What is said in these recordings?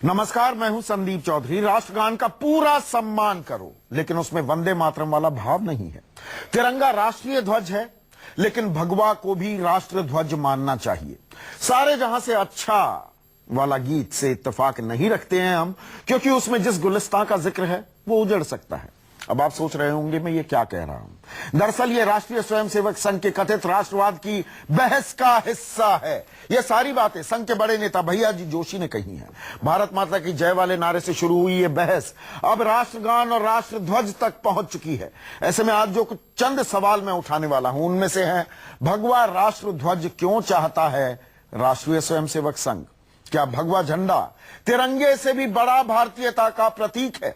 नमस्कार, मैं हूं संदीप चौधरी। राष्ट्रगान का पूरा सम्मान करो, लेकिन उसमें वंदे मातरम वाला भाव नहीं है। तिरंगा राष्ट्रीय ध्वज है, लेकिन भगवा को भी राष्ट्र ध्वज मानना चाहिए। सारे जहां से अच्छा वाला गीत से इत्तेफाक नहीं रखते हैं हम, क्योंकि उसमें जिस गुलिस्तां का जिक्र है वो उजड़ सकता है। अब आप सोच रहे होंगे मैं ये क्या कह रहा हूं। दरअसल ये राष्ट्रीय स्वयंसेवक संघ के कथित राष्ट्रवाद की बहस का हिस्सा है। ये सारी बातें संघ के बड़े नेता भैयाजी जोशी ने कही हैं। भारत माता की जय वाले नारे से शुरू हुई ये बहस अब राष्ट्रगान और राष्ट्रध्वज तक पहुंच चुकी है। ऐसे में आज जो कुछ चंद सवाल मैं उठाने वाला हूं, उनमें से है, भगवा राष्ट्रध्वज क्यों चाहता है राष्ट्रीय स्वयंसेवक संघ? क्या भगवा झंडा तिरंगे से भी बड़ा भारतीयता का प्रतीक है?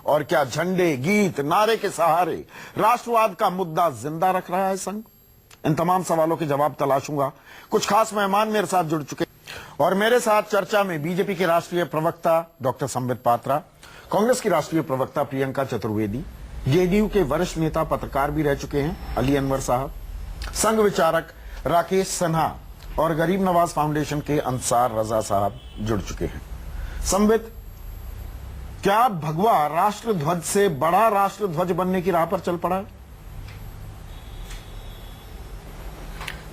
और क्या झंडे, गीत, नारे के सहारे राष्ट्रवाद का मुद्दा जिंदा रख रहा है संघ? इन तमाम सवालों के जवाब तलाशूंगा। कुछ खास मेहमान मेरे साथ जुड़ चुके और मेरे साथ चर्चा में बीजेपी के राष्ट्रीय प्रवक्ता डॉक्टर संबित पात्रा, कांग्रेस की राष्ट्रीय प्रवक्ता प्रियंका चतुर्वेदी, जेडीयू के वरिष्ठ नेता पत्रकार भी रह चुके हैं अली अनवर साहब, संघ विचारक राकेश सिन्हा और गरीब नवाज फाउंडेशन के अंसार रजा साहब जुड़ चुके हैं। संबित, क्या भगवा राष्ट्र ध्वज से बड़ा राष्ट्र ध्वज बनने की राह पर चल पड़ा है?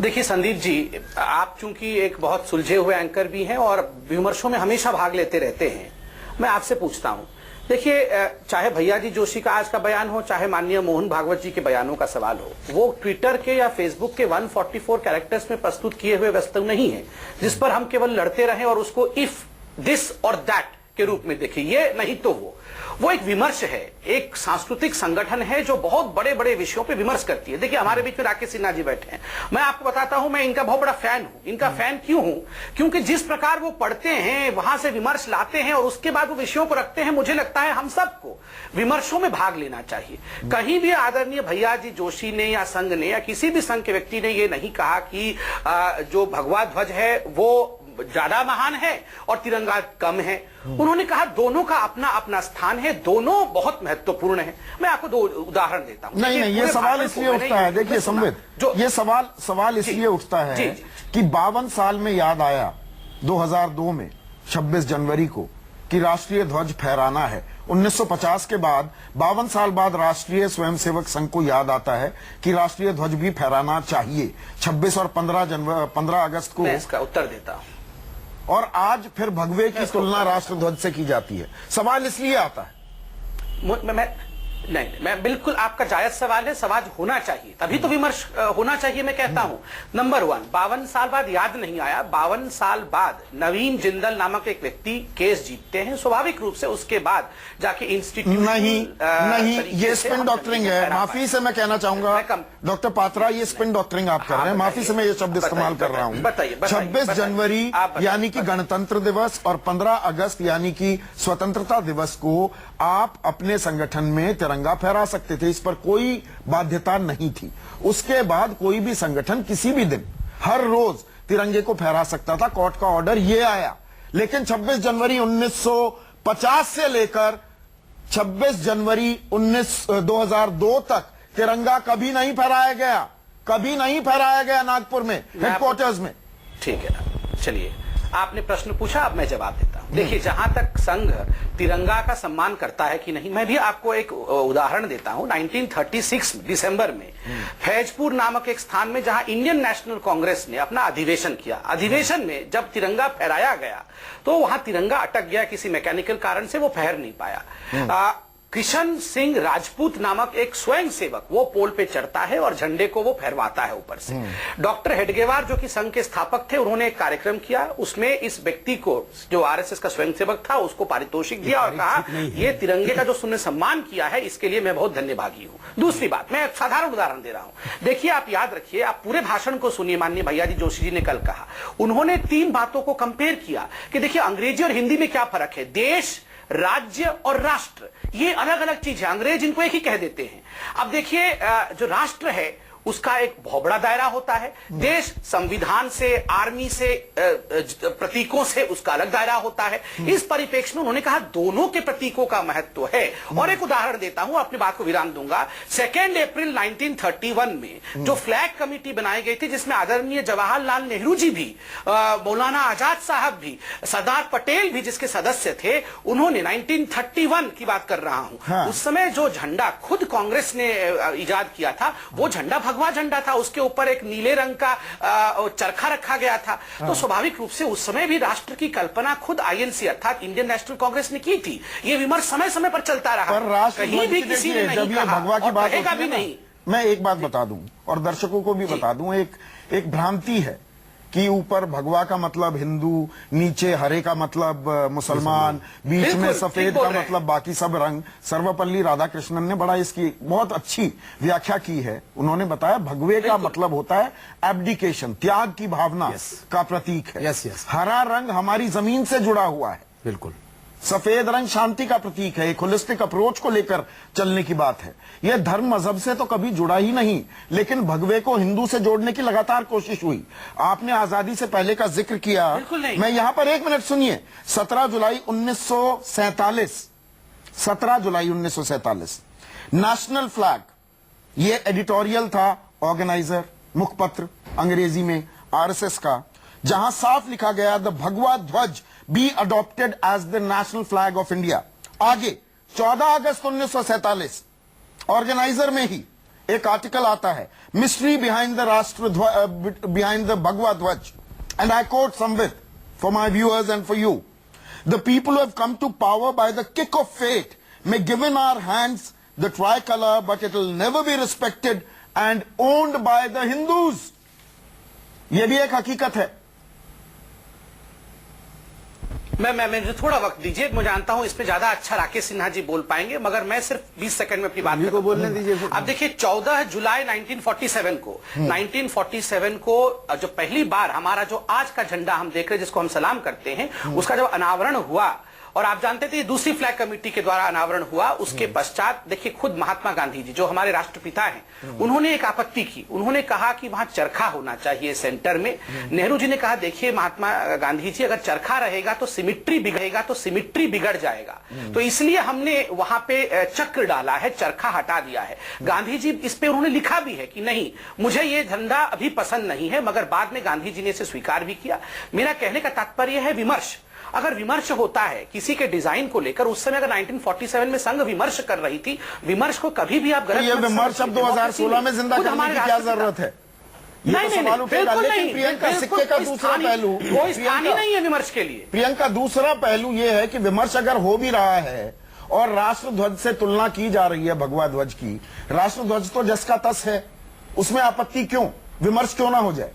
देखिए संदीप जी, आप चूंकि एक बहुत सुलझे हुए एंकर भी हैं और विमर्शों में हमेशा भाग लेते रहते हैं, मैं आपसे पूछता हूं। देखिए, चाहे भैयाजी जोशी का आज का बयान हो, चाहे माननीय मोहन भागवत जी के बयानों का सवाल हो, वो ट्विटर के या फेसबुक के 144 कैरेक्टर्स में प्रस्तुत किए हुए वस्तु नहीं है जिस पर हम केवल लड़ते रहें और उसको इफ, दिस और दैट के रूप में देखिए। ये नहीं तो वो एक विमर्श है, एक सांस्कृतिक संगठन है जो बहुत बड़े बड़े विषयों पे विमर्श करती है। देखिए, हमारे बीच में राकेश सिन्हा जी बैठे हैं। मैं आपको बताता हूं, मैं इनका बहुत बड़ा फैन हूं। इनका फैन क्यों हूं? क्योंकि जिस प्रकार वो पढ़ते हैं, वहां से विमर्श लाते हैं और उसके बाद वो विषयों को रखते हैं, मुझे लगता है हम सबको विमर्शों में भाग लेना चाहिए। कहीं भी आदरणीय भैयाजी जोशी ने या संघ ने या किसी भी संघ के व्यक्ति ने ये नहीं कहा कि जो भगवा ध्वज है वो ज्यादा महान है और तिरंगा कम है। उन्होंने कहा दोनों का अपना अपना स्थान है, दोनों बहुत महत्वपूर्ण है। मैं आपको दो उदाहरण देता हूं। नहीं, ये सवाल इसलिए उठता है, देखिए संबित, ये सवाल इसलिए उठता है कि 52 साल में याद आया 2002 में 26 जनवरी को कि राष्ट्रीय ध्वज फहराना है। 1950 के बाद 52 साल बाद राष्ट्रीय स्वयंसेवक संघ को याद आता है कि राष्ट्रीय ध्वज भी फहराना चाहिए। 26 और 15 अगस्त को मैं इसका उत्तर देता हूं। और आज फिर भगवे की तुलना राष्ट्रध्वज से की जाती है। सवाल इसलिए आता है। मैं बिल्कुल, आपका जायज सवाल है, सवाल होना चाहिए, तभी तो विमर्श होना चाहिए। मैं कहता हूं, नंबर 1, 52 साल बाद याद नहीं आया। 52 साल बाद नवीन जिंदल नामक एक व्यक्ति केस जीतते हैं, स्वाभाविक रूप से उसके बाद जाके इंस्टीट्यूट नहीं, ये स्पिन डॉक्टरिंग है। माफी से मैं कहना चाहूंगा डॉक्टर पात्रा, ये स्पिन डॉक्टरिंग आप कर रहे हैं। माफी से मैं ये शब्द इस्तेमाल कर रहा हूं। 26 जनवरी यानी कि गणतंत्र दिवस और 15 अगस्त यानी कि स्वतंत्रता दिवस को आप अपने संगठन में तिरंगा फहरा सकते थे, इस पर कोई बाध्यता नहीं थी। उसके बाद कोई भी संगठन किसी भी दिन हर रोज तिरंगे को फहरा सकता था। कोर्ट का ऑर्डर ये आया, लेकिन 26 जनवरी 1950 से लेकर 26 जनवरी 2002 तक तिरंगा कभी नहीं फहराया गया नागपुर में हेडक्वार्टर्स में। ठीक है, चलिए, आपने प्रश्न पूछा, अब मैं जवाब देता हूं। देखिए, जहां तक संघ तिरंगा का सम्मान करता है कि नहीं, मैं भी आपको एक उदाहरण देता हूं। 1936 दिसंबर में फैजपुर नामक एक स्थान में जहां इंडियन नेशनल कांग्रेस ने अपना अधिवेशन किया, अधिवेशन में जब तिरंगा फहराया गया तो वहां तिरंगा अटक गया, किसी मैकेनिकल कारण से वो फहर नहीं पाया। किशन सिंह राजपूत नामक एक स्वयंसेवक वो पोल पे चढ़ता है और झंडे को वो फहरवाता है ऊपर से। डॉक्टर हेडगेवार जो कि संघ के स्थापक थे, उन्होंने एक कार्यक्रम किया, उसमें इस व्यक्ति को जो आरएसएस का स्वयंसेवक था उसको पारितोषिक दिया और कहा ये तिरंगे का जो तुमने सम्मान किया है इसके लिए मैं बहुत धन्यभागी हूं। दूसरी बात, मैं साधारण उदाहरण दे रहा हूं। देखिए, आप याद रखिए, आप पूरे भाषण को सुनिए। माननीय भैयाजी जोशी जी ने कल कहा, उन्होंने 3 बातों को कंपेयर किया कि देखिए अंग्रेजी और हिंदी में क्या फर्क है। देश, राज्य और राष्ट्र, ये अलग अलग चीज है। अंग्रेज इनको एक ही कह देते हैं। अब देखिए, जो राष्ट्र है उसका एक बहुत बड़ा दायरा होता है। देश संविधान से, आर्मी से, प्रतीकों से उसका अलग दायरा होता है। इस परिप्रेक्ष्य में उन्होंने कहा दोनों के प्रतीकों का महत्व है। और एक उदाहरण देता हूं, अपनी बात को विराम दूंगा। 2 अप्रैल 1931 में जो फ्लैग कमेटी बनाई गई थी, जिसमें आदरणीय जवाहरलाल नेहरू जी भी, मौलाना आजाद साहब भी, सरदार पटेल भी जिसके सदस्य थे, उन्होंने 1931 की बात कर रहा हूं। हाँ। उस समय जो झंडा खुद कांग्रेस ने इजाद किया था, वो झंडा भगवा झंडा था। उसके ऊपर एक नीले रंग का चरखा रखा गया था। तो स्वाभाविक रूप से उस समय भी राष्ट्र की कल्पना खुद आईएनसी अर्थात इंडियन नेशनल कांग्रेस ने की थी। ये विमर्श समय समय पर चलता रहा, पर राष्ट्र कहीं भी किसी ने नहीं कहा भगवा की और बात कहेगा होती है भी ना, नहीं। मैं एक बात बता दूं और दर्शकों को भी बता दूं, एक भ्रांति है कि ऊपर भगवा का मतलब हिंदू, नीचे हरे का मतलब मुसलमान, बीच में सफेद का मतलब बाकी सब रंग। सर्वपल्ली राधाकृष्णन ने बड़ा इसकी बहुत अच्छी व्याख्या की है। उन्होंने बताया भगवे का मतलब होता है एब्डिकेशन, त्याग की भावना का प्रतीक है। हरा रंग हमारी जमीन से जुड़ा हुआ है, बिल्कुल। सफेद रंग शांति का प्रतीक है, एक होलिस्टिक अप्रोच को लेकर चलने की बात है। यह धर्म मजहब से तो कभी जुड़ा ही नहीं, लेकिन भगवे को हिंदू से जोड़ने की लगातार कोशिश हुई। आपने आजादी से पहले का जिक्र किया, मैं यहां पर 1 मिनट सुनिए। 17 जुलाई 1947 नेशनल फ्लैग, ये एडिटोरियल था ऑर्गेनाइजर, मुखपत्र अंग्रेजी में आरएसएस का, जहां साफ लिखा गया द भगवा Dhwaj be adopted as the national flag of India. आगे 14 अगस्त 1947 ऑर्गेनाइजर में ही एक आर्टिकल आता है, mystery behind the behind the भगवा dhwaj, and I quote somewhat for my viewers and for you. The people who have come to power by the kick of fate may give in our hands the tricolor, but it will never be respected and owned by the Hindus. यह भी एक हकीकत है। मैं थोड़ा वक्त दीजिए, मैं जानता हूं इसमें ज्यादा अच्छा राकेश सिन्हा जी बोल पाएंगे, मगर मैं सिर्फ 20 सेकंड में अपनी बात को बोलने दीजिए। अब देखिए 14 जुलाई 1947 को जो पहली बार हमारा जो आज का झंडा हम देख रहे हैं, जिसको हम सलाम करते हैं, उसका जब अनावरण हुआ, और आप जानते थे दूसरी फ्लैग कमेटी के द्वारा अनावरण हुआ, उसके पश्चात देखिए खुद महात्मा गांधी जी जो हमारे राष्ट्रपिता हैं, उन्होंने एक आपत्ति की। उन्होंने कहा कि वहां चरखा होना चाहिए सेंटर में। नेहरू जी ने कहा देखिए महात्मा गांधी जी, अगर चरखा रहेगा तो सिमिट्री बिगड़ जाएगा, तो इसलिए हमने वहां पे चक्र डाला है, चरखा हटा दिया है। गांधी जी इस पे उन्होंने लिखा भी है कि नहीं, मुझे ये झंडा अभी पसंद नहीं है, मगर बाद में गांधी जी ने इसे स्वीकार भी किया। मेरा कहने का तात्पर्य है विमर्श, अगर विमर्श होता है किसी के डिजाइन को लेकर, उस समय अगर 1947 में संघ विमर्श कर रही थी, विमर्श को कभी भी आप गलत ये विमर्श अब 2016 में जिंदा करने की क्या जरूरत है? नहीं, सवाल उठेगा। लेकिन प्रियंका, सिक्के का दूसरा पहलू, कोई स्थान ही नहीं है विमर्श के लिए। प्रियंका, दूसरा पहलू यह है कि विमर्श अगर हो भी रहा है और राष्ट्र ध्वज से तुलना की जा रही है भगवा ध्वज की, राष्ट्र ध्वज तो जस का तस है, उसमें आपत्ति क्यों, विमर्श क्यों ना हो जाए?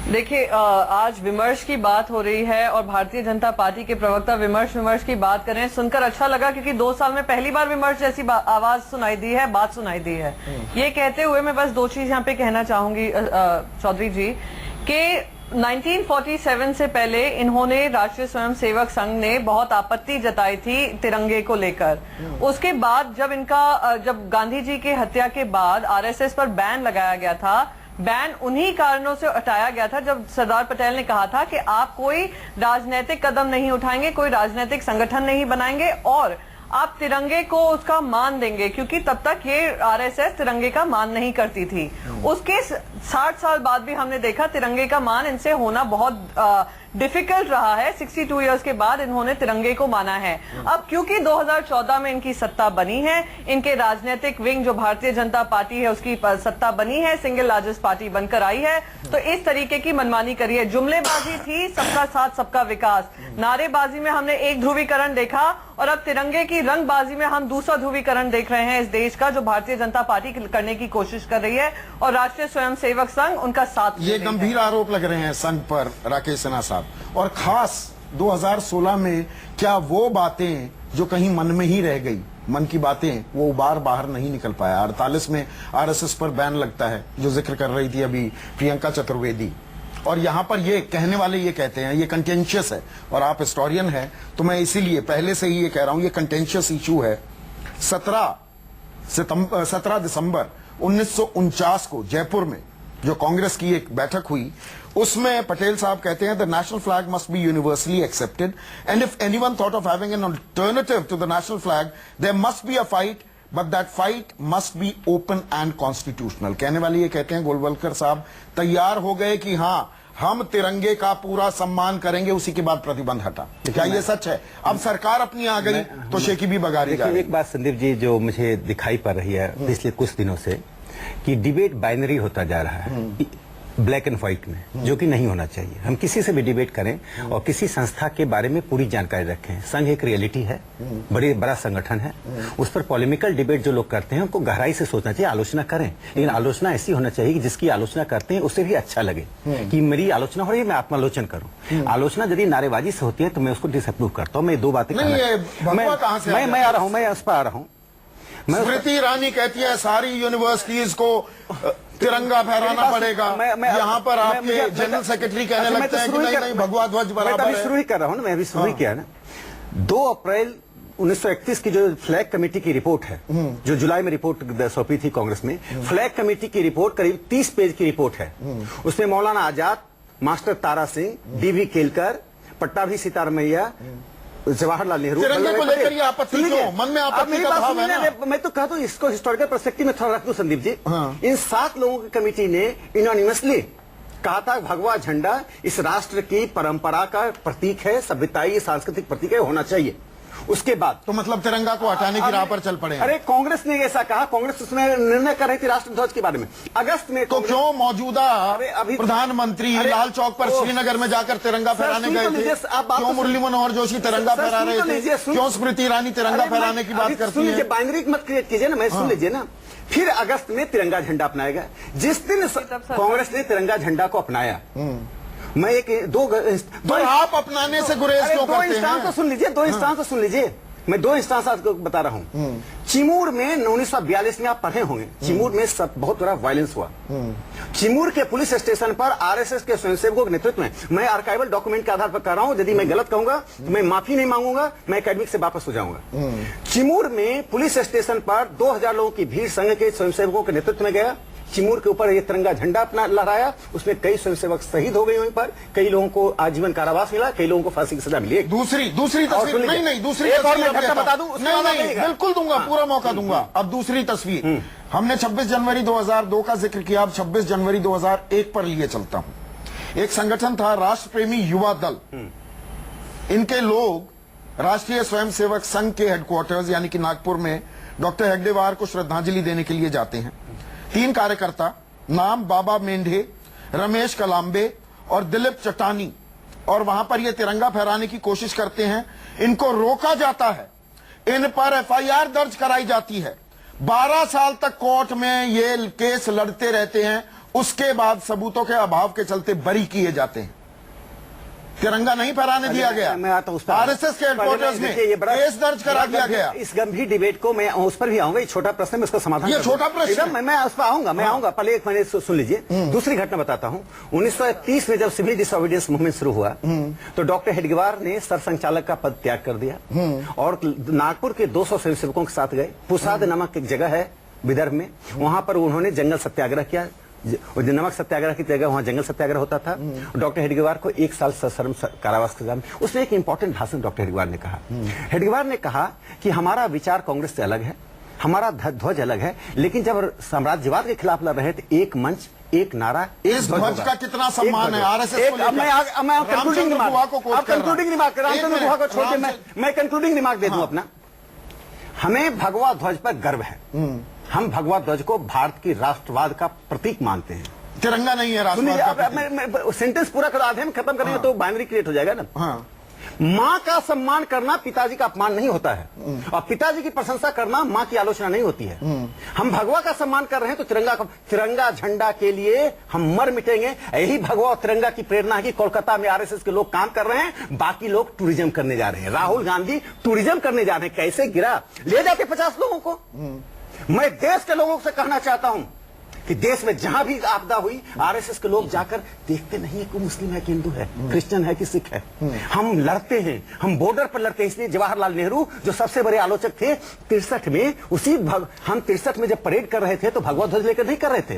देखिए, आज विमर्श की बात हो रही है और भारतीय जनता पार्टी के प्रवक्ता विमर्श की बात करें, सुनकर अच्छा लगा, क्योंकि 2 साल में पहली बार विमर्श जैसी आवाज सुनाई दी है, बात सुनाई दी है। ये कहते हुए मैं बस 2 चीज यहाँ पे कहना चाहूंगी चौधरी जी, कि 1947 से पहले इन्होंने राष्ट्रीय स्वयंसेवक संघ ने बहुत आपत्ति जताई थी तिरंगे को लेकर। उसके बाद जब गांधी जी की हत्या के बाद आरएसएस पर बैन लगाया गया था, बैन उन्हीं कारणों से हटाया गया था जब सरदार पटेल ने कहा था कि आप कोई राजनीतिक कदम नहीं उठाएंगे, कोई राजनीतिक संगठन नहीं बनाएंगे और आप तिरंगे को उसका मान देंगे, क्योंकि तब तक ये आरएसएस तिरंगे का मान नहीं करती थी। उसके 60 साल बाद भी हमने देखा तिरंगे का मान इनसे होना बहुत डिफिकल्ट रहा है। 62 इयर्स के बाद इन्होंने तिरंगे को माना है। अब क्योंकि 2014 में इनकी सत्ता बनी है, इनके राजनीतिक विंग जो भारतीय जनता पार्टी है उसकी सत्ता बनी है, सिंगल लार्जेस्ट पार्टी बनकर आई है, तो इस तरीके की मनमानी करी है। जुमलेबाजी थी, सबका साथ सबका विकास, नारेबाजी में हमने एक ध्रुवीकरण देखा, और अब तिरंगे की रंगबाजी में हम दूसरा ध्रुवीकरण देख रहे हैं इस देश का, जो भारतीय जनता पार्टी करने की कोशिश कर रही है और राष्ट्रीय स्वयंसेवक संघ उनका साथ। ये गंभीर आरोप लग रहे हैं संघ पर, राकेश सिन्हा साहब, और खास 2016 में क्या वो बातें जो कहीं मन में ही रह गई, मन की बातें, वो बाहर नहीं निकल पाया। 48 में आरएसएस पर बैन लगता है, जो जिक्र कर रही थी अभी प्रियंका चतुर्वेदी, और यहां पर ये कहने वाले ये कहते हैं ये कंटेंशियस है, और आप हिस्टोरियन हैं तो मैं इसीलिए पहले से ही ये कह रहा हूं ये कंटेंशियस इशू है। 17 17 दिसंबर 1949 को जयपुर में जो कांग्रेस की एक बैठक हुई, उसमें पटेल साहब कहते हैं the national flag must be universally accepted and if anyone thought of having an alternative to the national flag there must be a fight but that fight must be open and constitutional. कहने वाले ये कहते हैं गोलवलकर साहब तैयार हो गए कि हाँ हम तिरंगे का पूरा सम्मान करेंगे, उसी के बाद प्रतिबंध हटा। क्या ये सच है? अब सरकार अपनी आ गई तो शेखी भी बगारी जा रही। एक बात संदीप जी जो मुझे दिखाई पड़ रही है पिछले कुछ दिनों से कि डिबेट बाइनरी होता जा रहा है, ब्लैक एंड व्हाइट में, जो कि नहीं होना चाहिए। हम किसी से भी डिबेट करें और किसी संस्था के बारे में पूरी जानकारी रखें। संघ एक रियलिटी है, बड़ा संगठन है, उस पर पॉलिमिकल डिबेट जो लोग करते हैं उनको गहराई से सोचना चाहिए, आलोचना करें, लेकिन आलोचना ऐसी होना चाहिए कि जिसकी आलोचना करते हैं उसे भी अच्छा लगे कि मेरी आलोचना हो रही है, मैं आत्मालोचन करूं। आलोचना यदि नारेबाजी से होती है तो मैं उसको डिसअप्रूव करता हूं। मैं दो बातें मैं आ रहा हूं, मैं उस पर आ रहा हूं। स्मृति ईरानी कहती है सारी यूनिवर्सिटीज को तिरंगा फहराना पड़ेगा। यहाँ पर आपके जनरल सेक्रेटरी कहने लगते हैं कि नहीं भगवा ध्वज बराबर है। शुरू ही कर रहा हूँ ना, मैं अभी शुरू ही किया ना। 2 अप्रैल 1931 की जो फ्लैग कमेटी की रिपोर्ट है, जो जुलाई में रिपोर्ट सौंपी थी कांग्रेस में, फ्लैग कमेटी की रिपोर्ट करीब 30 पेज की रिपोर्ट है। उसमें मौलाना आजाद, मास्टर तारा सिंह, डीवी केलकर, पट्टाभी सीतारमैया, जवाहरलाल नेहरू, तिरंगे को लेकर ये आपत्ति क्यों? मन में आपत्ति का भाव है ना? मैं तो कहता हूँ इसको हिस्टोरिकल पर्सपेक्टिव में थोड़ा रख दूं संदीप जी। इन 7 लोगों की कमेटी ने इनोनिमसली कहा था भगवा झंडा इस राष्ट्र की परंपरा का प्रतीक है, सभ्यताई सांस्कृतिक प्रतीक है, होना चाहिए। उसके बाद तो मतलब तिरंगा को हटाने की राह पर चल पड़े। अरे कांग्रेस ने ऐसा कहा, कांग्रेस उसमें निर्णय कर रही थी राष्ट्रध्वज के बारे में अगस्त में। तो क्यों मौजूदा प्रधानमंत्री लाल चौक पर श्रीनगर में जाकर तिरंगा फहराने गए थे? क्यों मुरली मनोहर जोशी तिरंगा फहरा रहे थे? क्यों स्मृति ईरानी तिरंगा फहराने की बात करती है? बाइनरी मत क्रिएट कीजिए ना, मैं सुन लीजिए ना। फिर अगस्त में तिरंगा झंडा अपनाएगा। जिस दिन कांग्रेस ने तिरंगा झंडा को अपनाया, मैं तो आप अपनाने से गुरेज क्यों करते हैं? 2 इंस्टांस तो सुन लीजिए, 2 इंस्टांस तो सुन लीजिए। मैं 2 इंस्टांस आपको बता रहा हूँ। चिमूर में 1942 में आप पढ़े होंगे, चिमूर में बहुत बड़ा वायलेंस हुआ। चिमूर के पुलिस स्टेशन पर आरएसएस के स्वयंसेवकों के नेतृत्व में, मैं आर्काइवल डॉक्यूमेंट के आधार पर कर रहा हूं, यदि मैं गलत कहूंगा तो मैं माफी नहीं मांगूंगा, मैं एकेडमिक से वापस हो जाऊंगा। चिमूर में पुलिस स्टेशन पर 2000 लोगों की भीड़ संघ के स्वयंसेवकों के नेतृत्व में गया, चिमूर के ऊपर ये तिरंगा झंडा अपना लहराया। उसमें कई स्वयंसेवक शहीद हो गए, वहीं पर कई लोगों को आजीवन कारावास मिला, कई लोगों को फांसी की सजा मिली। दूसरी तस्वीर नहीं दूसरी तस्वीर बता दूं, नहीं बिल्कुल दूंगा, पूरा मौका दूंगा। अब दूसरी तस्वीर, हमने 26 जनवरी 2002 का जिक्र किया, अब 26 जनवरी 2001 पर लिए चलता हूं। एक संगठन था राष्ट्र प्रेमी युवा दल, इनके लोग राष्ट्रीय स्वयंसेवक संघ के हेडक्वार्टर्स यानी कि नागपुर में डॉक्टर हेगडेवार को श्रद्धांजलि देने के लिए जाते हैं। 3 कार्यकर्ता, नाम बाबा मेंढे, रमेश कलाम्बे और दिलीप चटानी, और वहां पर यह तिरंगा फहराने की कोशिश करते हैं। इनको रोका जाता है, इन पर एफआईआर दर्ज कराई जाती है। 12 साल तक कोर्ट में ये केस लड़ते रहते हैं, उसके बाद सबूतों के अभाव के चलते बरी किए जाते हैं। तिरंगा नहीं फहराने दिया गया। मैं आता हूं उस पर, आरएसएस के हेडक्वार्टर्स में केस दर्ज करा दिया गया। इस गंभीर डिबेट को मैं उस पर भी आऊंगा, ये छोटा प्रश्न है, उसका समाधान। ये छोटा प्रश्न मैं उस पर आऊंगा, मैं आऊंगा। पहले एक मैंने सुन लीजिए, दूसरी घटना बताता हूं। 1930 में जब सिविल डिसओबीडियंस मूवमेंट शुरू हुआ तो डॉक्टर हेडगेवार ने सरसंचालक का पद त्याग कर दिया और नागपुर के 200 स्वयंसेवकों के साथ गए। पुसाद नामक एक जगह है विदर्भ में, वहां पर उन्होंने जंगल सत्याग्रह किया। नमक सत्याग्रह की जगह वहां जंगल सत्याग्रह होता था। डॉक्टर हेडगेवार को 1 साल सश्रम कारावास का सजा। उसमें एक इंपॉर्टेंट भाषण डॉक्टर हेडगेवार ने कहा। हेडगेवार ने कहा कि हमारा विचार कांग्रेस से अलग है, हमारा ध्वज अलग है, लेकिन जब साम्राज्यवाद के खिलाफ लड़ रहे थे, एक मंच, एक नारा, इस ध्वज का कितना सम्मान है आरएसएस को लेकर? मैं कंक्लूडिंग रिमार्क रामचंद्र गुहा को छोड़ के मैं कंक्लूडिंग रिमार्क दे दूं अपना। हमें भगवा ध्वज पर गर्व है, हम भगवा ध्वज को भारत की राष्ट्रवाद का प्रतीक मानते हैं। तिरंगा नहीं है राष्ट्रवाद। सेंटेंस पूरा कर आधे में खत्म करेंगे तो बाइनरी क्रिएट हो जाएगा ना। माँ का सम्मान करना पिताजी का अपमान नहीं होता है, और पिताजी की प्रशंसा करना माँ की आलोचना नहीं होती है। हम भगवा का सम्मान कर रहे हैं तो तिरंगा झंडा के लिए हम मर मिटेंगे। यही भगवा और तिरंगा की प्रेरणा है कि कोलकाता में आरएसएस के लोग काम कर रहे हैं, बाकी लोग टूरिज्म करने जा रहे हैं। राहुल गांधी टूरिज्म करने जा रहे हैं, कैसे गिरा, ले जाते 50 लोगों को। मैं देश के लोगों से कहना चाहता हूं कि देश में जहां भी आपदा हुई आरएसएस के लोग जाकर देखते नहीं है कि मुस्लिम है कि हिंदू है, क्रिश्चियन है कि सिख है। हम लड़ते हैं, हम बॉर्डर पर लड़ते हैं। इसलिए जवाहरलाल नेहरू जो सबसे बड़े आलोचक थे 63 में, हम 63 में जब परेड कर रहे थे तो भगवा ध्वज लेकर नहीं कर रहे थे,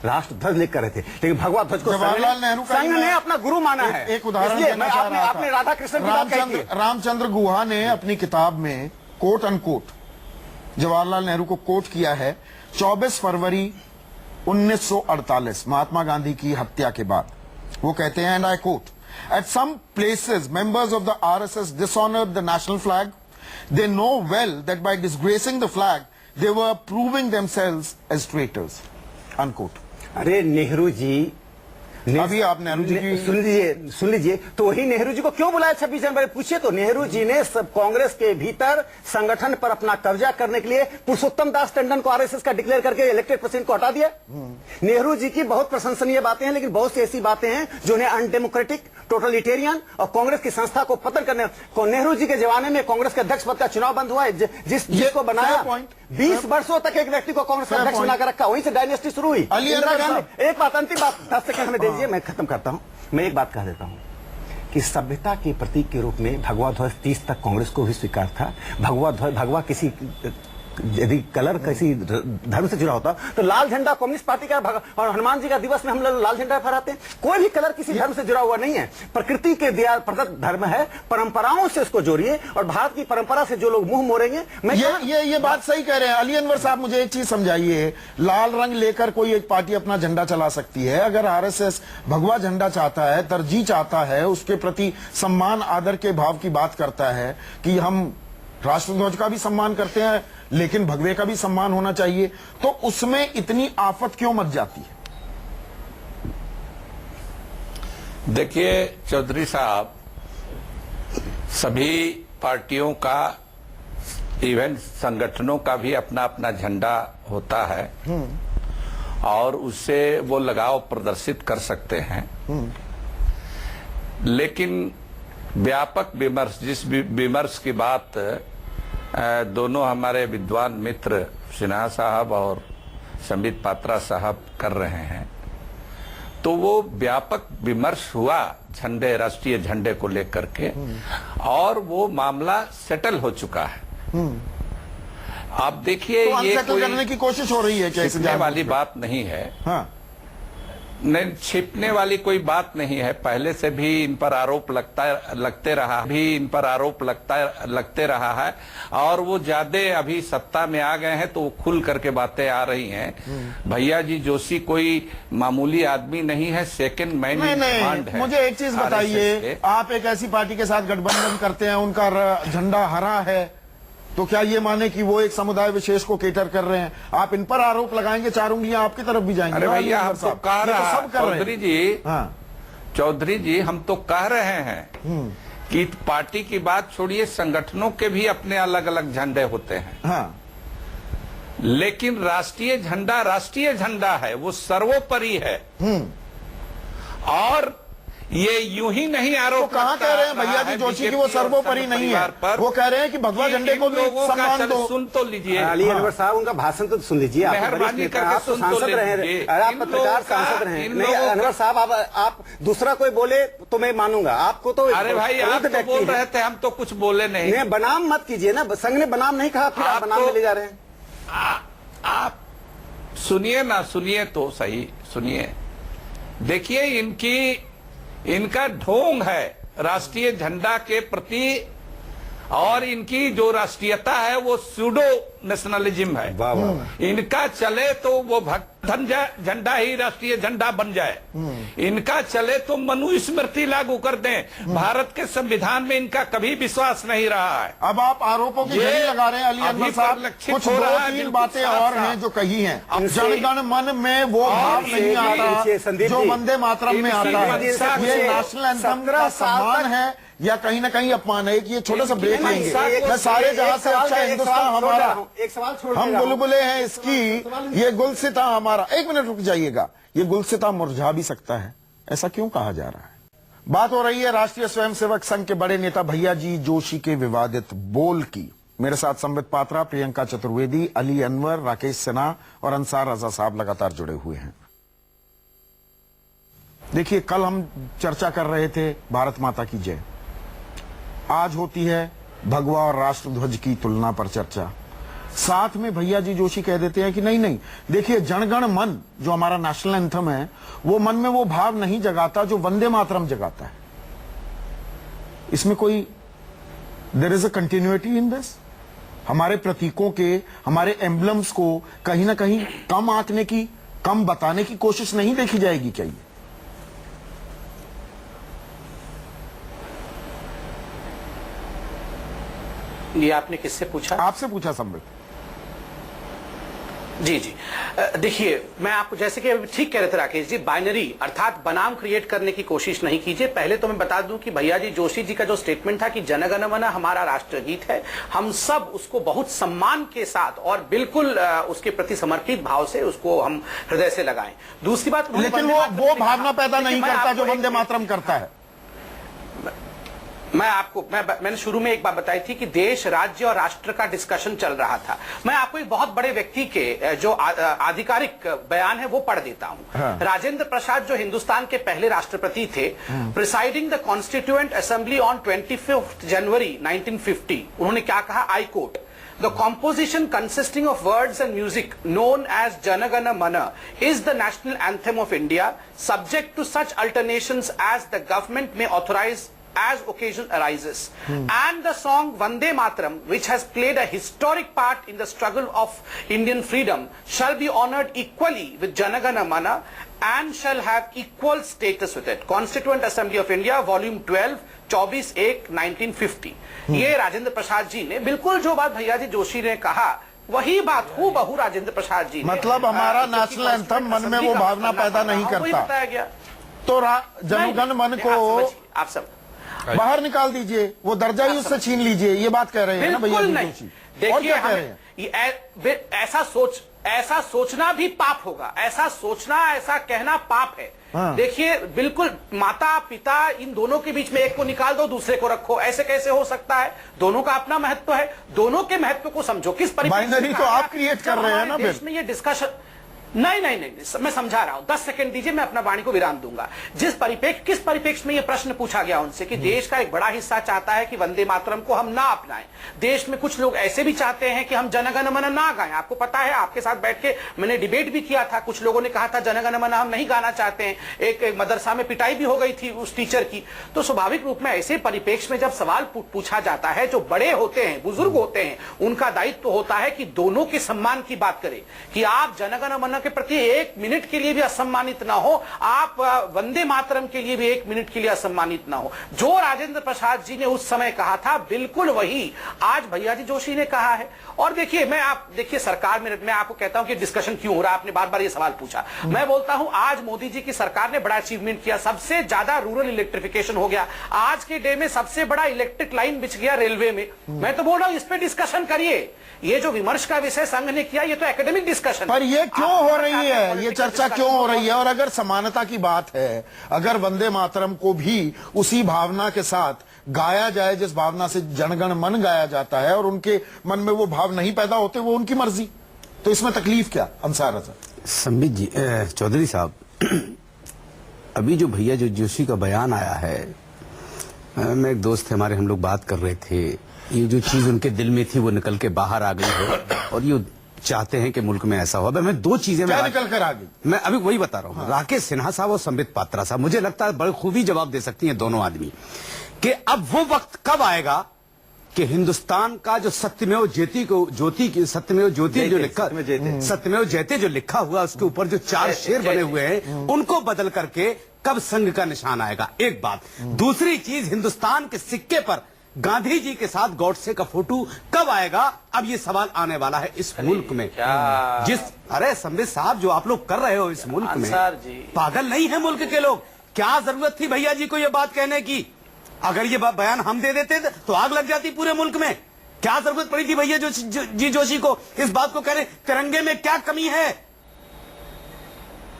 राष्ट्र ध्वज लेकर रहे थे। लेकिन भगवा ध्वज को जवाहरलाल नेहरू का संघ ने अपना गुरु माना है। एक उदाहरण इसलिए देना चाह रहा आपने था। राधा कृष्ण की बात कही थी। रामचंद्र गुहा ने अपनी किताब में कोट अनकोट जवाहरलाल नेहरू को कोट किया है 24 फरवरी 1948 महात्मा गांधी की हत्या के बाद। वो कहते हैं, and I quote, at some places members of the RSS dishonoured the national flag, they know well that by disgracing the flag they were proving themselves as traitors, unquote. अरे नेहरू जी, अभी आप नेहरू जी की सुन लीजिए, तो वही नेहरू जी को क्यों बुलाया 26 जनवरी? पूछिए तो। नेहरू जी ने सब कांग्रेस के भीतर संगठन पर अपना कब्जा करने के लिए पुरुषोत्तम दास टंडन को आरएसएस का डिक्लेयर करके इलेक्टेड प्रेसिडेंट को हटा दिया। नेहरू जी की बहुत प्रशंसनीय बातें हैं, लेकिन बहुत सी ऐसी बातें हैं जो उन्हें अनडेमोक्रेटिक, टोटलिटेरियन और कांग्रेस की संस्था को पतन करने। नेहरू जी के जमाने में कांग्रेस के अध्यक्ष पद का चुनाव बंद हुआ है, जिसको बनाया 20 वर्षों तक एक व्यक्ति को कांग्रेस का अध्यक्ष बनाकर रखा, वहीं से डायनेस्टी शुरू हुई। इंदिरा गांधी, एक बात, अंतिम बात 10 सेकंड हमें दे दीजिए, मैं खत्म करता हूं। मैं एक बात कह देता हूं कि सभ्यता के प्रतीक के रूप में भगवा ध्वज 30 तक कांग्रेस को भी स्वीकार था। भगवा ध्वज, भगवा किसी, यदि कलर किसी धर्म से जुड़ा होता तो लाल झंडा कम्युनिस्ट पार्टी का, और हनुमान जी का दिवस में हम लोग लाल झंडा फहराते हैं। कोई भी कलर किसी धर्म से जुड़ा हुआ नहीं है, प्रकृति के दिया प्रदत्त धर्म है। परंपराओं से उसको जोड़िए, और भारत की परंपरा से जो लोग मुंह मोड़ेंगे। ये बात सही कह रहे हैं अली अनवर साहब। मुझे एक चीज समझाइए, लाल रंग लेकर कोई एक पार्टी अपना झंडा चला सकती है, अगर आरएसएस भगवा झंडा चाहता है, तरजीह चाहता है, उसके प्रति सम्मान आदर के भाव की बात करता है कि हम राष्ट्रध्वज का भी सम्मान करते हैं लेकिन भगवे का भी सम्मान होना चाहिए, तो उसमें इतनी आफत क्यों मच जाती है? देखिए चौधरी साहब, सभी पार्टियों का, इवन संगठनों का भी अपना अपना झंडा होता है और उससे वो लगाव प्रदर्शित कर सकते हैं। लेकिन व्यापक विमर्श, जिस विमर्श की बात दोनों हमारे विद्वान मित्र सिन्हा साहब और संबित पात्रा साहब कर रहे हैं, तो वो व्यापक विमर्श हुआ झंडे, राष्ट्रीय झंडे को लेकर के, और वो मामला सेटल हो चुका है। आप देखिए, तो ये कोई करने की कोशिश हो रही है, छिपने वाली बात नहीं है। हाँ। नहीं, छिपने वाली कोई बात नहीं है। पहले से भी इन पर आरोप लगते रहा है, और वो ज्यादा अभी सत्ता में आ गए हैं तो वो खुल करके बातें आ रही हैं। भैया जी जोशी कोई मामूली आदमी नहीं है, सेकंड मैन इन कमांड है। मुझे एक चीज बताइए, आप एक ऐसी पार्टी के साथ गठबंधन करते हैं, उनका झंडा हरा है, तो क्या ये माने कि वो एक समुदाय विशेष को केटर कर रहे हैं? आप इन पर आरोप लगाएंगे, चार उंगलियां आपकी तरफ भी जाएंगे। अरे भैया, हम तो कह रहे हैं चौधरी जी, हाँ। चौधरी जी, हम तो कह रहे हैं कि पार्टी की बात छोड़िए, संगठनों के भी अपने अलग अलग झंडे होते हैं। हाँ। लेकिन राष्ट्रीय झंडा है, वो सर्वोपरि है। और ये यूं ही नहीं आरोप, तो कहाँ कह रहे हैं भैया जी जोशी की वो सर्वोपरि नहीं है? वो कह रहे हैं कि भगवा झंडे को भी सम्मान दो। सुन तो लीजिए अली अनवर साहब, उनका भाषण तो सुन लीजिए। मेहरबानी करके आप तो सांसद रहे, आप पत्रकार सांसद रहे। नहीं अनवर साहब, आप दूसरा कोई बोले तो मैं मानूंगा आपको। तो अरे भाई, आप तो बोल रहे थे, हम तो कुछ बोले नहीं। बनाम मत कीजिए ना, संघ ने बनाम नहीं कहा, फिर आप बनाम में ले जा रहे हैं। आप सुनिए ना, सुनिए तो सही, सुनिए। देखिए, इनका ढोंग है राष्ट्रीय झंडा के प्रति, और इनकी जो राष्ट्रीयता है वो सूडो नेशनलिज्म है। वाह वाह। इनका चले तो वो भक्त झंडा ही राष्ट्रीय झंडा बन जाए, इनका चले तो मनुस्मृति लागू कर दें। भारत के संविधान में इनका कभी विश्वास नहीं रहा है। अब आप आरोपों की झड़ी लगा रहे हैं अली अनवर साहब। कुछ दो तीन बातें और हैं जो कही हैं। जनगण मन में वो भाव नहीं आता जो वंदे मातरम में आता है। ये नेशनल एंथम का सम्मान है या कहीं ना कहीं अपमान है? कि ये छोटा सा ब्रेक लेंगे। मैं सारे जहां से अच्छा हिंदुस्तान हमारा, एक सवाल छोड़, हम बुलबुले हैं इसकी, ये गुलसिता हमारा। एक मिनट रुक जाइएगा, ये गुलसिता मुरझा भी सकता है, ऐसा क्यों कहा जा रहा है? बात हो रही है राष्ट्रीय स्वयंसेवक संघ के बड़े नेता भैया जी जोशी के विवादित बोल की। मेरे साथ संबित पात्रा, प्रियंका चतुर्वेदी, अली अनवर, राकेश सिन्हा और अंसार रजा साहब लगातार जुड़े हुए हैं। देखिए, कल हम चर्चा कर रहे थे भारत माता की जय, आज होती है भगवा और राष्ट्रध्वज की तुलना पर चर्चा। साथ में भैया जी जोशी कह देते हैं कि नहीं नहीं, देखिए जनगण मन जो हमारा नेशनल एंथम है वो मन में वो भाव नहीं जगाता जो वंदे मातरम जगाता है। इसमें कोई there is a continuity in this. हमारे प्रतीकों के, हमारे एम्बलम्स को कहीं ना कहीं कम आंकने की, कम बताने की कोशिश नहीं देखी जाएगी क्या? ये आपने किससे पूछा? आपसे पूछा संबित। जी जी, देखिए मैं आपको, जैसे कि अभी ठीक कह रहे थे राकेश जी, बाइनरी अर्थात बनाम क्रिएट करने की कोशिश नहीं कीजिए। पहले तो मैं बता दूं कि भैया जी जोशी जी का जो स्टेटमेंट था कि जनगण मन हमारा राष्ट्रगीत है, हम सब उसको बहुत सम्मान के साथ और बिल्कुल उसके प्रति समर्पित भाव से उसको हम हृदय से लगाएं। दूसरी बात, लेकिन वो भावना पैदा नहीं करता जो वंदे मातरम करता है। मैंने शुरू में एक बात बताई थी कि देश, राज्य और राष्ट्र का डिस्कशन चल रहा था। मैं आपको एक बहुत बड़े व्यक्ति के जो आधिकारिक बयान है वो पढ़ देता हूं। हाँ। राजेंद्र प्रसाद जो हिंदुस्तान के पहले राष्ट्रपति थे, presiding the constituent assembly on 25 जनवरी 1950, उन्होंने क्या कहा? I quote, The composition consisting of words and music known as Jana Gana Mana is the national anthem of India, subject to such alterations as the government may authorize as occasion arises. And the song Vande Mataram, which has played a historic part in the struggle of Indian freedom, shall be honored equally with Jana Gana Mana and shall have equal status with it. Constituent Assembly of India, Volume 12, 24/1/1950। ये राजेंद्र प्रसाद जी ने बिल्कुल जो बात भैया जी जोशी ने कहा वही बात हूबहू राजेंद्र प्रसाद जी ने, मतलब हमारा नेशनल एंथम मन में वो भावना पैदा नहीं करता। वही बताया गया। तो जनगण मन को आप सब बाहर निकाल दीजिए, वो दर्जा ही उससे छीन लीजिए, ये बात कह रहे हैं ना भैया जी जोशी। और क्या कह रहे हैं? ऐसा सोचना भी पाप होगा, ऐसा सोचना, ऐसा कहना पाप है। हाँ। देखिए, बिल्कुल माता पिता इन दोनों के बीच में एक को निकाल दो, दूसरे को रखो, ऐसे कैसे हो सकता है? दोनों का अपना महत्व है, दोनों के महत्व को समझो। किस बाइनरी तो आप क्रिएट कर रहे हैं ना देश में ये डिस्कशन। नहीं, मैं समझा रहा हूं, 10 सेकंड दीजिए, मैं अपना वाणी को विराम दूंगा। किस परिप्रेक्ष्य में यह प्रश्न पूछा गया उनसे कि देश का एक बड़ा हिस्सा चाहता है कि वंदे मातरम को हम ना अपनाएं। देश में कुछ लोग ऐसे भी चाहते हैं कि हम जनगण मन ना गाएं। आपको पता है, आपके साथ बैठ के मैंने डिबेट भी किया था, कुछ लोगों ने कहा था जनगण मन हम नहीं गाना चाहते हैं। एक मदरसा में पिटाई भी हो गई थी उस टीचर की। तो स्वाभाविक रूप में ऐसे परिप्रेक्ष्य में जब सवाल पूछा जाता है, जो बड़े होते हैं, बुजुर्ग होते हैं, उनका दायित्व होता है कि दोनों के सम्मान की बात करें, कि आप जनगण मन के प्रति एक मिनट के लिए भी असम्मानित ना हो, आप वंदे मातरम के लिए भी एक मिनट के लिए असम्मानित ना हो। जो राजेंद्र प्रसाद जी ने उस समय कहा था, बिल्कुल वही आज भैया जी जोशी ने कहा है। और देखिए सरकार में, मैं आपको कहता हूं कि डिस्कशन क्यों हो रहा है, आपने बार बार ये सवाल पूछा। मैं बोलता हूं आज मोदी जी की सरकार ने बड़ा अचीवमेंट किया, सबसे ज्यादा रूरल इलेक्ट्रिफिकेशन हो गया। आज के डे में सबसे बड़ा इलेक्ट्रिक लाइन बिछ गया रेलवे में। मैं तो बोल रहा हूं इस पे डिस्कशन करिए। ये जो विमर्श का विषय संघ ने किया, ये तो एकेडमिक डिस्कशन पर ये क्यों हो रही है, ये चर्चा क्यों हो रही है? और अगर समानता की बात है, अगर वंदे मातरम को भी उसी भावना के साथ गाया जाए जिस भावना से जनगण मन गाया जाता है, और उनके मन में वो भाव नहीं पैदा होते, वो उनकी मर्जी, तो इसमें तकलीफ क्या? अंसार रजा। संबित जी, चौधरी साहब, अभी जो भैया जो जोशी का बयान आया है, मैं एक दोस्त थे हमारे, हम लोग बात कर रहे थे, ये जो चीज उनके दिल में थी वो निकल के बाहर आ गई है, और ये चाहते हैं कि मुल्क में ऐसा हो। मैं दो चीजें निकल कर आ गई, मैं अभी वही बता रहा हूँ। हाँ। राकेश सिन्हा साहब और संबित पात्रा साहब मुझे लगता है बड़े खूबी जवाब दे सकती हैं दोनों आदमी, कि अब वो वक्त कब आएगा कि हिंदुस्तान का जो सत्यमेव जयते जो लिखा हुआ, उसके ऊपर जो 4 शेर बने हुए हैं, उनको बदल करके कब संघ का निशान आएगा? एक बात। दूसरी चीज, हिंदुस्तान के सिक्के पर गांधी जी के साथ गॉडसे का फोटो कब आएगा? अब ये सवाल आने वाला है इस मुल्क में। अरे संबित साहब, जो आप लोग कर रहे हो इस मुल्क में, पागल नहीं है मुल्क के लोग। क्या जरूरत थी भैया जी को ये बात कहने की? अगर ये बयान हम दे देते तो आग लग जाती पूरे मुल्क में। क्या जरूरत पड़ी थी भैया जी जोशी को इस बात को कहने? तिरंगे में क्या कमी है?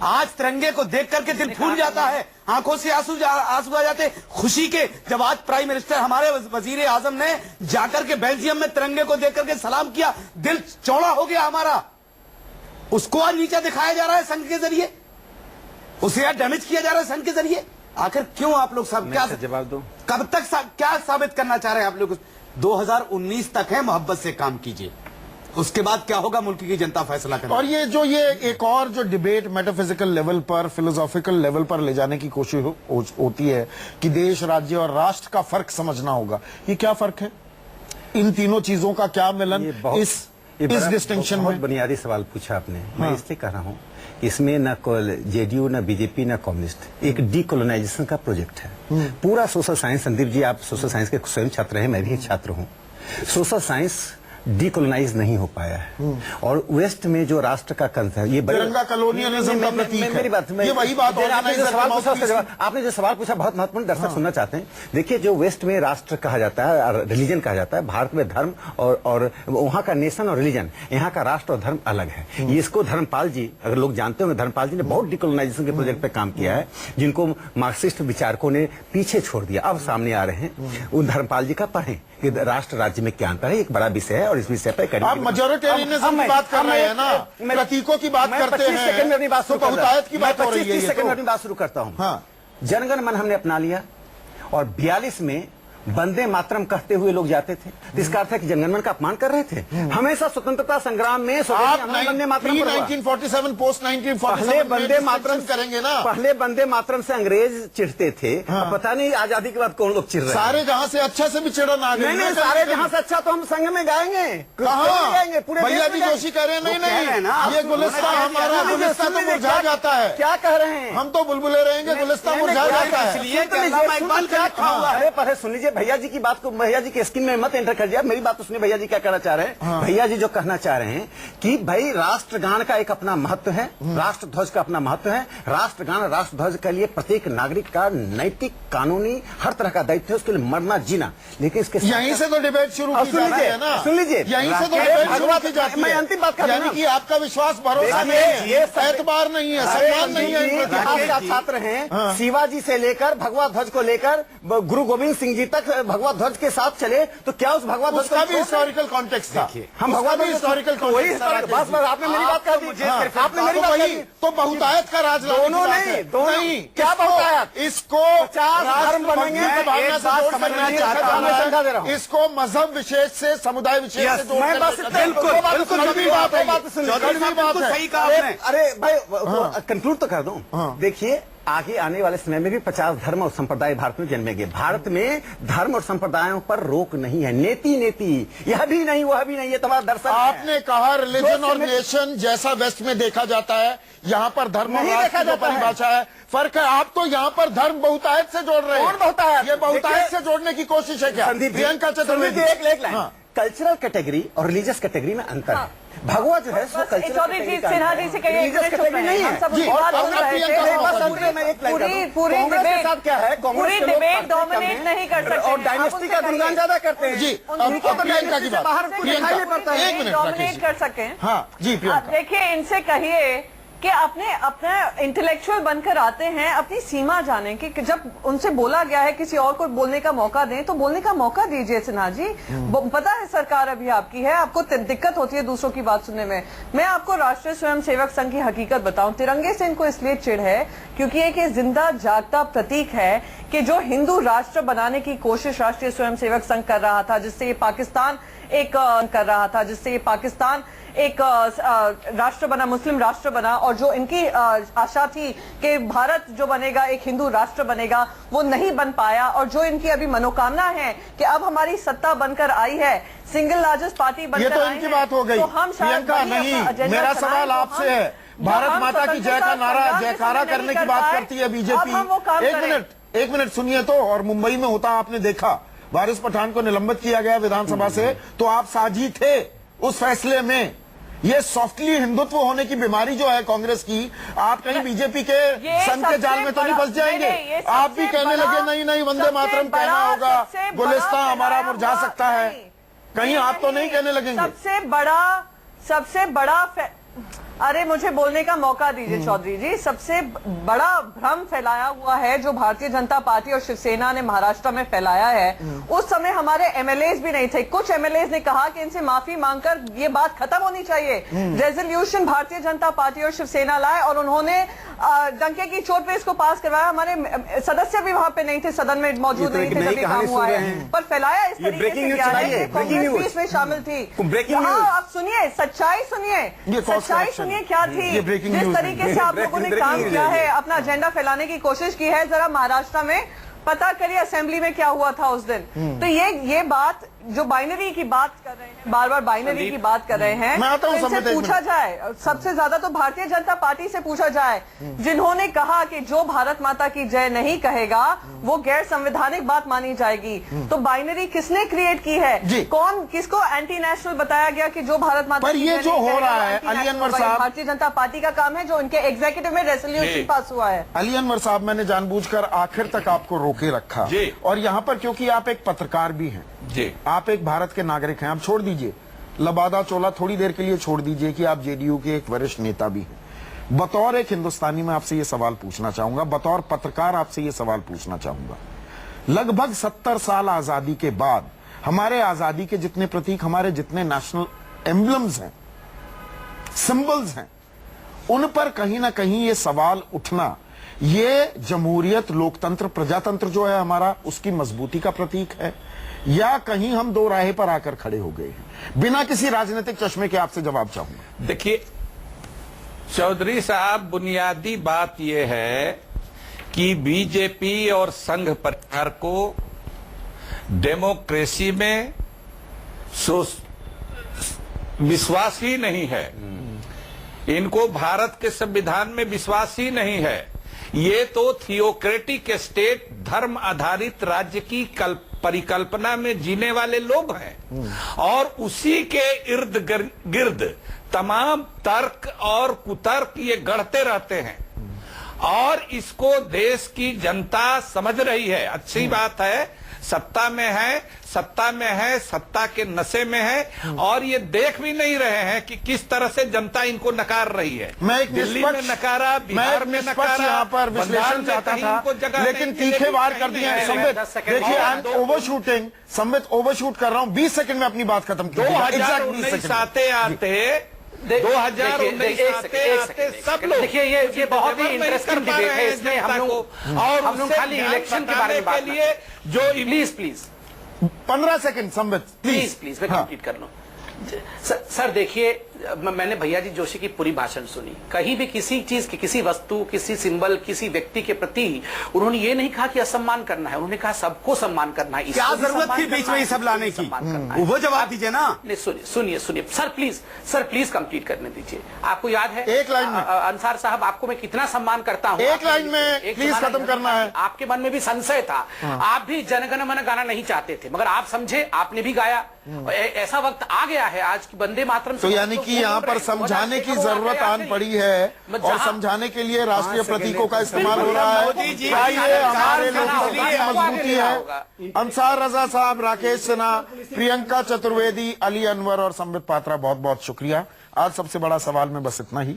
आज तिरंगे को देख करके दिल फूल जाता है, आंखों से आंसू आ जाते खुशी के, जब आज प्राइम मिनिस्टर हमारे वजीर आजम ने जाकर के बेल्जियम में तिरंगे को देख करके सलाम किया, दिल चौड़ा हो गया हमारा। उसको आज नीचा दिखाया जा रहा है संघ के जरिए, उसे आज डैमेज किया जा रहा है संघ के जरिए। आखिर क्यों आप लोग सब क्या जवाब दो, कब तक क्या साबित करना चाह रहे हैं आप लोग? 2019 तक है, मोहब्बत से काम कीजिए, उसके बाद क्या होगा मुल्क की जनता फैसला करेगी। और ये एक और जो डिबेट मेटाफिजिकल लेवल पर, फिलोसॉफिकल लेवल पर ले जाने की कोशिश होती है कि देश, राज्य और राष्ट्र का फर्क समझना होगा, ये क्या फर्क है? इन तीनों चीजों का क्या मिलन इस डिस्टिंक्शन में? बहुत बुनियादी सवाल पूछा आपने। मैं इसलिए कह रहा हूँ इसमें न जेडीयू, न बीजेपी, न कम्युनिस्ट, एक डीकोलोनाइजेशन का प्रोजेक्ट है। पूरा सोशल साइंस, संदीप जी आप सोशल साइंस के स्वयं छात्र हैं, मैं भी एक छात्र हूँ। सोशल साइंस डीकोलोनाइज नहीं हो पाया है, और वेस्ट में जो राष्ट्र का कंसेप्ट है, ये तिरंगा कॉलोनियलिज्म का प्रतीक है। मेरी बात, ये वही बात आपने जो सवाल पूछा बहुत महत्वपूर्ण, दर्शक सुनना चाहते हैं। देखिए, जो वेस्ट में राष्ट्र कहा जाता है, रिलीजन कहा जाता है, भारत में धर्म और वहाँ का नेशन और रिलीजन, यहाँ का राष्ट्र और धर्म अलग है। इसको धर्मपाल जी, अगर लोग जानते होंगे, धर्मपाल जी ने बहुत डीकोलोनाइजेशन के प्रोजेक्ट पे काम किया है, जिनको मार्क्सिस्ट विचारकों ने पीछे छोड़ दिया, अब सामने आ रहे हैं। उन धर्मपाल जी का पढ़ें कि राष्ट्र राज्य में क्या अंतर है, एक बड़ा विषय है, और इस विषय पर आप मेजॉरिटेरियनिज्म की बात कर रहे हैं ना, प्रतीकों की बात करते हैं, 25 सेकंड में अपनी बात शुरू बहुतायत की बात हो रही है। 25 सेकंड में अपनी बात शुरू करता हूं। हाँ। जनगण मन हमने अपना लिया, और 42 में वंदे मातरम कहते हुए लोग जाते थे, इसका अर्थ है कि जनगण मन का अपमान कर रहे थे। हमेशा स्वतंत्रता संग्राम में वंदे मातरम 1947 पोस्ट 1947 पहले वंदे मातरम करेंगे ना, पहले वंदे मातरम से अंग्रेज चिढ़ते थे। हाँ। पता नहीं आजादी के बाद कौन लोग चिढ़ रहे हैं। सारे जहां से अच्छा से भी चिड़न आ गई। नहीं, सारे जहां से अच्छा तो हम संघ में गाएंगे, कहाँ? पूरे भैया देश जी में जोशी कह रहे हैं, नहीं, ये गुलिस्ता गाएंगे। हमारा गुलिस्ता तो मुरझा जाता है। क्या कह रहे हैं? हम तो बुलबुले रहेंगे, गुलिस्ता मुरझा जाता है। अरे पहले सुन लीजिए भैया जी की बात को, भैया जी के स्किन में मत एंटर कर दिया, मेरी बात तो सुनिए। भैया जी क्या कहना चाह रहे हैं? भैया जी जो कहना चाह रहे हैं कि भाई राष्ट्रगान का एक अपना महत्व है, राष्ट्र ध्वज का अपना महत्व है। राष्ट्रगान, राष्ट्र ध्वज के लिए प्रत्येक नागरिक का नैतिक, कानूनी, हर तरह का दायित्व है, उसके लिए मरना जीना। लेकिन इसके यहीं से तो डिबेट शुरू की जा रही है ना, सुन लीजिए, यहीं से तो डिबेट शुरू की जाती है। मैं अंतिम बात कर रहा हूं, यानी कि आपका विश्वास, भरोसा नहीं है, ये एतबार नहीं है, सम्मान नहीं है। इतिहास का छात्र हैं, शिवाजी से लेकर भगवा ध्वज को लेकर गुरु गोविंद सिंह जी तक भगवा ध्वज के साथ चले, तो क्या उस भगवा ध्वज का भी हिस्टोरिकल कॉन्टेक्स्ट था? हम भगवा ध्वज हिस्टोरिकल बस आपने मेरी बात कर दी, आपने मेरी बात कही। तो बहुतायत का राज, दोनों नहीं, दोनों क्या बहुतायत? इसको 50 धर्म बनेंगे, इसको मजहब विशेष से, समुदाय विशेष से सही कहा आपने। अरे भाई कंक्लूड तो कर दूं। देखिए, आगे आने वाले समय में भी 50 धर्म और संप्रदाय भारत में जन्मेंगे। भारत में धर्म और संप्रदायों पर रोक नहीं है, नेति यह भी नहीं, वह भी नहीं, ये तुम्हारा दर्शन। आपने कहा रिलीजन और नेशन जैसा वेस्ट में देखा जाता है, यहाँ पर धर्म और राष्ट्र की परिभाषा है, फर्क है। आप तो यहाँ पर धर्म बहुतायत से जोड़ रहे हैं। बहुतायत? ये बहुतायत से जोड़ने की कोशिश है क्या? प्रियंका चतुर्वेदी, एक लाइन, कल्चरल कैटेगरी और रिलीजियस कैटेगरी में अंतर है। भगवा जो है सो कल्चरल चौधरी जी, सिन्हा जी से कहिए, रिलीजियस कैटेगरी नहीं है। पूरी डिबेट क्या है, पूरी डिबेट डोमिनेट नहीं कर सकते और डायनेस्टी का गुणगान ज्यादा करते हैं जी। प्रियंका की बात डोमिनेट कर सके। हाँ जी, देखिए, इनसे कहिए कि अपने इंटेलेक्चुअल बनकर आते हैं, अपनी सीमा जाने कि जब उनसे बोला गया है किसी और को बोलने का मौका दें, तो बोलने का मौका दीजिए। सिन्हा जी, पता है सरकार अभी आपकी है, आपको दिक्कत होती है दूसरों की बात सुनने में। मैं आपको राष्ट्रीय स्वयंसेवक संघ की हकीकत बताऊं, तिरंगे से इनको इसलिए चिढ़ है क्योंकि एक जिंदा जागता प्रतीक है कि जो हिंदू राष्ट्र बनाने की कोशिश राष्ट्रीय स्वयंसेवक संघ कर रहा था, जिससे ये पाकिस्तान एक राष्ट्र बना, मुस्लिम राष्ट्र बना, और जो इनकी आशा थी कि भारत जो बनेगा एक हिंदू राष्ट्र बनेगा, वो नहीं बन पाया। और जो इनकी अभी मनोकामना है कि अब हमारी सत्ता बनकर आई है, सिंगल लार्जेस्ट पार्टी बनकर आई है, ये तो इनकी बात हो गई। तो हम प्रियंका नहीं, मेरा सवाल आपसे है, भारत माता की जय का नारा, जयकारा करने की बात करती है बीजेपी। एक मिनट सुनिए तो। और मुंबई में होता आपने देखा, वारिस पठान को निलंबित किया गया विधानसभा से, तो आप साझी थे उस फैसले में। ये सॉफ्टली हिंदुत्व होने की बीमारी जो है कांग्रेस की, आप कहीं बीजेपी के संघ के जाल में तो नहीं फंस जाएंगे? आप भी कहने लगे नहीं वंदे मातरम कहना होगा, गुलिस्तां हमारा मुरझा सकता है, कहीं आप तो नहीं कहने लगेंगे? सबसे बड़ा अरे मुझे बोलने का मौका दीजिए चौधरी जी। सबसे बड़ा भ्रम फैलाया हुआ है जो भारतीय जनता पार्टी और शिवसेना ने महाराष्ट्र में फैलाया है, उस समय हमारे एमएलए भी नहीं थे। कुछ एमएलए ने कहा कि इनसे माफी मांगकर ये बात खत्म होनी चाहिए। रेजोल्यूशन भारतीय जनता पार्टी और शिवसेना लाए और उन्होंने डंके की चोट पे इसको पास करवाया। हमारे सदस्य भी वहां पे नहीं थे, सदन में मौजूद नहीं थे जब ये काम हुआ है, पर फैलाया इस तरीके से गया है कि कांग्रेस भी इसमें शामिल थी। आप सुनिए, सच्चाई सुनिए, सच्चाई सुनिए क्या थी। जिस तरीके से आप लोगों ने काम किया है, अपना एजेंडा फैलाने की कोशिश की है, जरा महाराष्ट्र में पता करिए असेंबली में क्या हुआ था उस दिन। तो ये बात जो बाइनरी की बात कर रहे हैं, बार बार बाइनरी की बात कर रहे हैं, तो इनसे पूछा जाए, सबसे ज्यादा तो भारतीय जनता पार्टी से पूछा जाए, जिन्होंने कहा कि जो भारत माता की जय नहीं कहेगा वो गैर संवैधानिक बात मानी जाएगी। तो बाइनरी किसने क्रिएट की है? कौन, किसको एंटी नेशनल बताया गया कि जो भारत माता पर ये जो हो रहा है, अली अनवर साहब, भारतीय जनता पार्टी का काम है, जो उनके एग्जीक्यूटिव में रेजोल्यूशन पास हुआ है। अली अनवर साहब, मैंने जानबूझकर आखिर तक आपको रोके रखा, और यहाँ पर क्योंकि आप एक पत्रकार भी हैं, आप एक भारत के नागरिक हैं, आप छोड़ दीजिए लबादा चोला थोड़ी देर के लिए छोड़ दीजिए कि आप जेडीयू के एक वरिष्ठ नेता भी हैं। बतौर एक हिंदुस्तानी मैं आपसे ये सवाल पूछना चाहूंगा, बतौर पत्रकार आपसे ये सवाल पूछना चाहूंगा। लगभग 70 साल आजादी के बाद हमारे आजादी के जितने प्रतीक, हमारे जितने नेशनल एम्बलम्स हैं, सिंबल्स हैं, उन पर कहीं ना कहीं ये सवाल उठना, ये जमहूरियत, लोकतंत्र, प्रजातंत्र जो है हमारा, उसकी मजबूती का प्रतीक है, या कहीं हम दो राहे पर आकर खड़े हो गए हैं? बिना किसी राजनीतिक चश्मे के आपसे जवाब चाहूंगा। देखिए चौधरी साहब, बुनियादी बात यह है कि बीजेपी और संघ परिवार को डेमोक्रेसी में विश्वास ही नहीं है, इनको भारत के संविधान में विश्वास ही नहीं है। ये तो थियोक्रेटिक स्टेट, धर्म आधारित राज्य की परिकल्पना में जीने वाले लोग हैं, और उसी के इर्द गिर्द तमाम तर्क और कुतर्क ये गढ़ते रहते हैं, और इसको देश की जनता समझ रही है। अच्छी बात है, सत्ता में है, सत्ता के नशे में है, और ये देख भी नहीं रहे हैं कि किस तरह से जनता इनको नकार रही है। मैं एक दिल्ली में नकारा, बिहार में नकारा, यहाँ पर विश्लेषण चाहता था, लेकिन तीखे वार कर दिया है। संबित, देखिए I am overshooting, Sambit overshoot कर रहा हूँ, 20 सेकंड में अपनी बात खत्म की। 2019 आते 2019 सब लोग, देखिए ये बहुत ही इंटरेस्टिंग डिबेट है, इसमें हम लोग खाली इलेक्शन के बारे में बात के लिए जो प्लीज 15 सेकंड संबित, प्लीज मैं कंप्लीट कर लूं। सर देखिए, मैंने भैया जी जोशी की पूरी भाषण सुनी, कहीं भी किसी चीज की, किसी वस्तु, किसी सिंबल, किसी व्यक्ति के प्रति उन्होंने ये नहीं कहा कि असम्मान करना है, उन्होंने कहा सबको सम्मान करना है। क्या जरूरत थी बीच में ये सब लाने की? वो जवाब दीजिए ना। सुनिए सर प्लीज कंप्लीट करने दीजिए। आपको याद है एक लाइन में, अंसार साहब, आपको मैं कितना सम्मान करता हूँ, एक लाइन में प्लीज खत्म करना है। आपके मन में भी संशय था, आप भी जनगण मन गाना नहीं चाहते थे, मगर आप समझे, आपने भी गाया। ऐसा वक्त आ गया है आज की वंदे मातरम, तो यानी कि यहाँ पर समझाने की जरूरत आन पड़ी है, और समझाने के लिए राष्ट्रीय प्रतीकों का इस्तेमाल हो रहा है। ये हमारे लोकतंत्र की मजबूती है। अंसार रजा साहब, राकेश सिन्हा, प्रियंका चतुर्वेदी, अली अनवर और संबित पात्रा, बहुत बहुत शुक्रिया। आज सबसे बड़ा सवाल में बस इतना ही।